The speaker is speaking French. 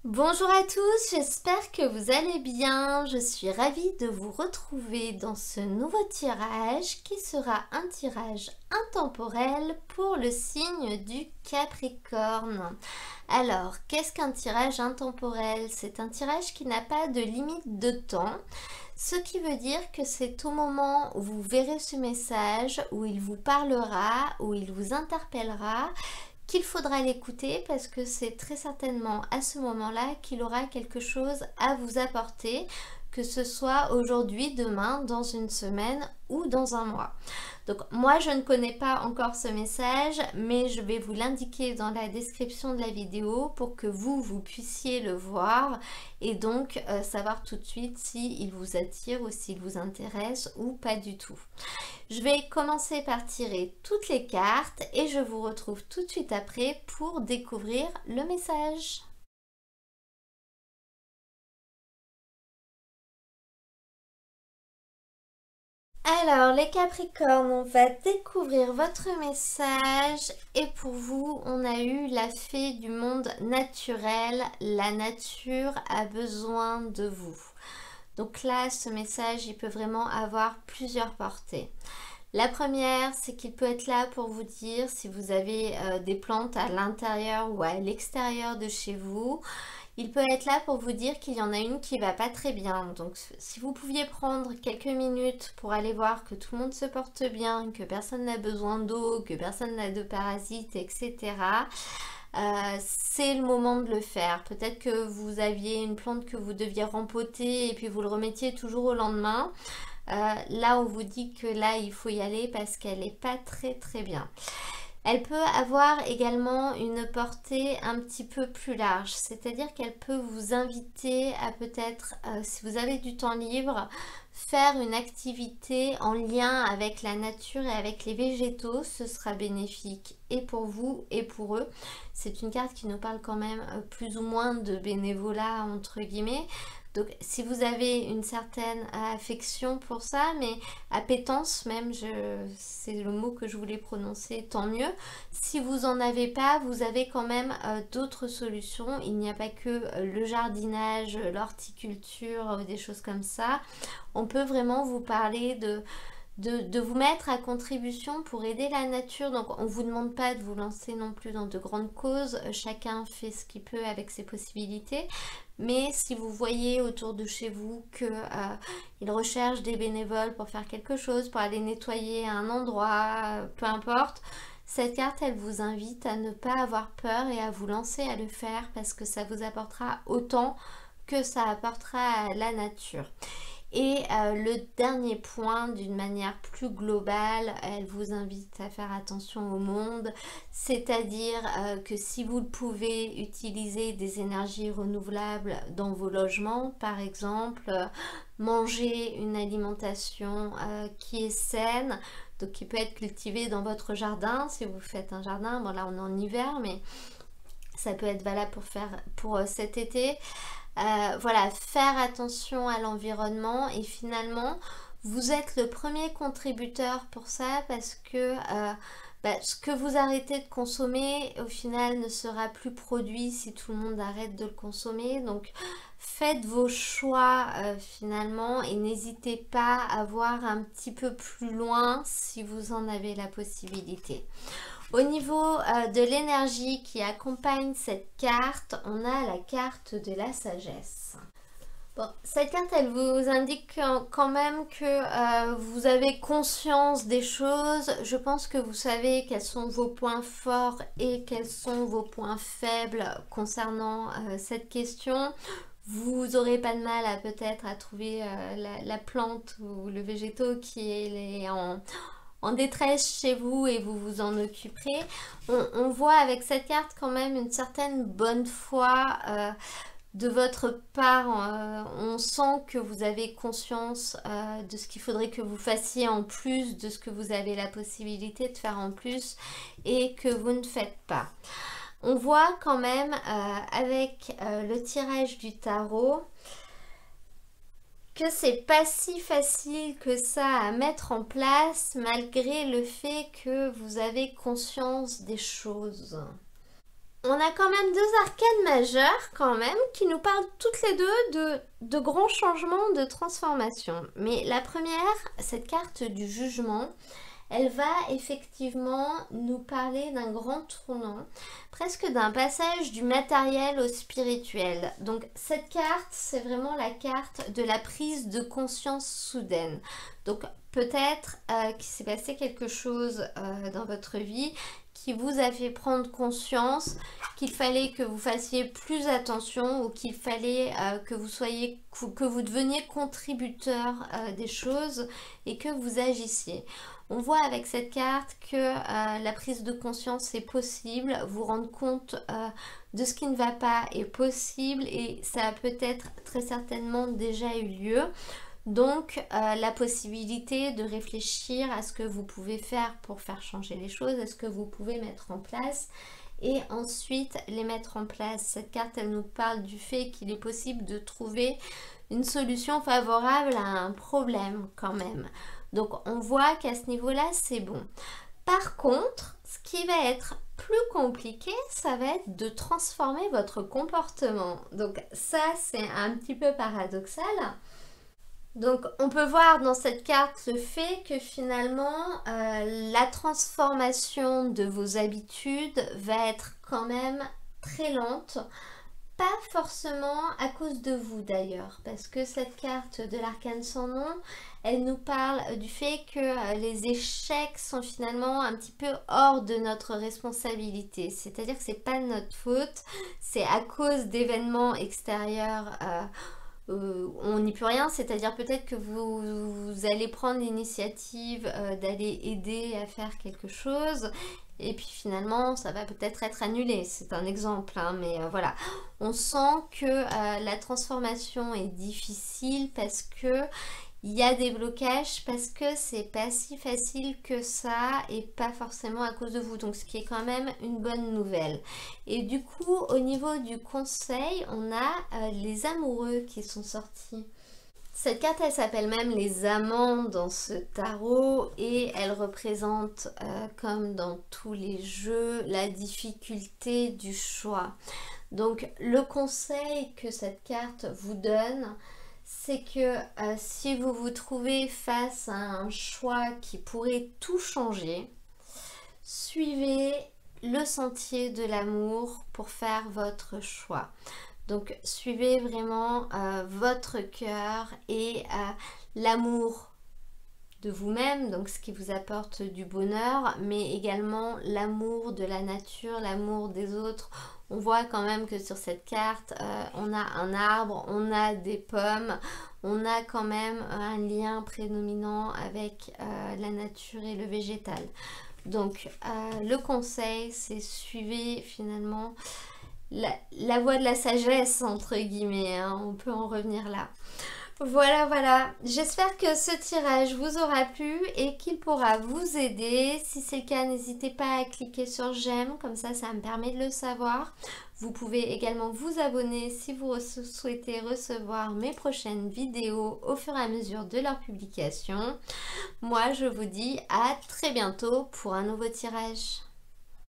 Bonjour à tous, j'espère que vous allez bien. Je suis ravie de vous retrouver dans ce nouveau tirage qui sera un tirage intemporel pour le signe du Capricorne. Alors, qu'est-ce qu'un tirage intemporel? C'est un tirage qui n'a pas de limite de temps, ce qui veut dire que c'est au moment où vous verrez ce message, où il vous parlera, où il vous interpellera, qu'il faudra l'écouter parce que c'est très certainement à ce moment-là qu'il aura quelque chose à vous apporter, que ce soit aujourd'hui, demain, dans une semaine ou dans un mois. Donc moi je ne connais pas encore ce message, mais je vais vous l'indiquer dans la description de la vidéo pour que vous puissiez le voir et donc savoir tout de suite s'il vous attire ou s'il vous intéresse ou pas du tout. Je vais commencer par tirer toutes les cartes et je vous retrouve tout de suite après pour découvrir le message. Alors les Capricornes, on va découvrir votre message et pour vous, on a eu la fée du monde naturel. La nature a besoin de vous. Donc là, ce message, il peut vraiment avoir plusieurs portées. La première, c'est qu'il peut être là pour vous dire si vous avez des plantes à l'intérieur ou à l'extérieur de chez vous. Il peut être là pour vous dire qu'il y en a une qui va pas très bien. Donc si vous pouviez prendre quelques minutes pour aller voir que tout le monde se porte bien, que personne n'a besoin d'eau, que personne n'a de parasites, etc. C'est le moment de le faire. Peut-être que vous aviez une plante que vous deviez rempoter et puis vous le remettiez toujours au lendemain. Là, on vous dit que là, il faut y aller parce qu'elle n'est pas très bien. Elle peut avoir également une portée un petit peu plus large, c'est-à-dire qu'elle peut vous inviter à peut-être, si vous avez du temps libre, faire une activité en lien avec la nature et avec les végétaux. Ce sera bénéfique et pour vous et pour eux. C'est une carte qui nous parle quand même plus ou moins de bénévolat entre guillemets. Donc si vous avez une certaine affection pour ça, mais appétence même, c'est le mot que je voulais prononcer, tant mieux. Si vous n'en avez pas, vous avez quand même d'autres solutions. Il n'y a pas que le jardinage, l'horticulture, des choses comme ça. On peut vraiment vous parler de vous mettre à contribution pour aider la nature. Donc on ne vous demande pas de vous lancer non plus dans de grandes causes. Chacun fait ce qu'il peut avec ses possibilités. Mais si vous voyez autour de chez vous qu'ils recherchent des bénévoles pour faire quelque chose, pour aller nettoyer un endroit, peu importe, cette carte, elle vous invite à ne pas avoir peur et à vous lancer à le faire parce que ça vous apportera autant que ça apportera à la nature. Et le dernier point, d'une manière plus globale, elle vous invite à faire attention au monde, c'est-à-dire que si vous le pouvez, utiliser des énergies renouvelables dans vos logements, par exemple, manger une alimentation qui est saine, donc qui peut être cultivée dans votre jardin, si vous faites un jardin, bon là on est en hiver, mais ça peut être valable pour cet été. Voilà, faire attention à l'environnement et finalement vous êtes le premier contributeur pour ça parce que ce que vous arrêtez de consommer au final ne sera plus produit si tout le monde arrête de le consommer. Donc faites vos choix finalement et n'hésitez pas à voir un petit peu plus loin si vous en avez la possibilité. Au niveau de l'énergie qui accompagne cette carte, on a la carte de la sagesse. Bon, cette carte, elle vous indique quand même que vous avez conscience des choses. Je pense que vous savez quels sont vos points forts et quels sont vos points faibles concernant cette question. Vous n'aurez pas de mal à peut-être à trouver la plante ou le végétaux qui est en détresse chez vous et vous vous en occuperez. On voit avec cette carte quand même une certaine bonne foi de votre part. On sent que vous avez conscience de ce qu'il faudrait que vous fassiez en plus de ce que vous avez la possibilité de faire en plus et que vous ne faites pas. On voit quand même avec le tirage du tarot que c'est pas si facile que ça à mettre en place malgré le fait que vous avez conscience des choses. On a quand même deux arcanes majeures quand même qui nous parlent toutes les deux de grands changements, de transformation. Mais la première, cette carte du jugement, elle va effectivement nous parler d'un grand tournant, presque d'un passage du matériel au spirituel. Donc cette carte, c'est vraiment la carte de la prise de conscience soudaine. Donc peut-être qu'il s'est passé quelque chose dans votre vie qui vous a fait prendre conscience qu'il fallait que vous fassiez plus attention ou qu'il fallait que vous deveniez contributeur des choses et que vous agissiez. On voit avec cette carte que la prise de conscience est possible, vous rendre compte de ce qui ne va pas est possible et ça a peut-être très certainement déjà eu lieu. Donc la possibilité de réfléchir à ce que vous pouvez faire pour faire changer les choses, à ce que vous pouvez mettre en place et ensuite les mettre en place. Cette carte, elle nous parle du fait qu'il est possible de trouver une solution favorable à un problème quand même. Donc on voit qu'à ce niveau-là, c'est bon. Par contre, ce qui va être plus compliqué, ça va être de transformer votre comportement. Donc ça, c'est un petit peu paradoxal. Donc on peut voir dans cette carte le fait que finalement la transformation de vos habitudes va être quand même très lente. Pas forcément à cause de vous d'ailleurs, parce que cette carte de l'arcane sans nom, elle nous parle du fait que les échecs sont finalement un petit peu hors de notre responsabilité. C'est-à-dire que c'est pas de notre faute, c'est à cause d'événements extérieurs. On n'y peut rien, c'est-à-dire peut-être que vous allez prendre l'initiative d'aller aider à faire quelque chose et puis finalement ça va peut-être être annulé, c'est un exemple hein, mais voilà, on sent que la transformation est difficile parce que il y a des blocages, parce que c'est pas si facile que ça et pas forcément à cause de vous, donc ce qui est quand même une bonne nouvelle. Et du coup au niveau du conseil, on a les amoureux qui sont sortis. Cette carte, elle s'appelle même les amants dans ce tarot et elle représente, comme dans tous les jeux, la difficulté du choix. Donc le conseil que cette carte vous donne, c'est que si vous vous trouvez face à un choix qui pourrait tout changer, suivez le sentier de l'amour pour faire votre choix. Donc suivez vraiment votre cœur et l'amour de vous-même, donc ce qui vous apporte du bonheur, mais également l'amour de la nature, l'amour des autres. On voit quand même que sur cette carte, on a un arbre, on a des pommes, on a quand même un lien prédominant avec la nature et le végétal. Donc le conseil, c'est suivez finalement la voie de la sagesse, entre guillemets, hein, on peut en revenir là. Voilà, j'espère que ce tirage vous aura plu et qu'il pourra vous aider. Si c'est le cas, n'hésitez pas à cliquer sur j'aime, comme ça me permet de le savoir. Vous pouvez également vous abonner si vous souhaitez recevoir mes prochaines vidéos au fur et à mesure de leur publication. Moi, je vous dis à très bientôt pour un nouveau tirage.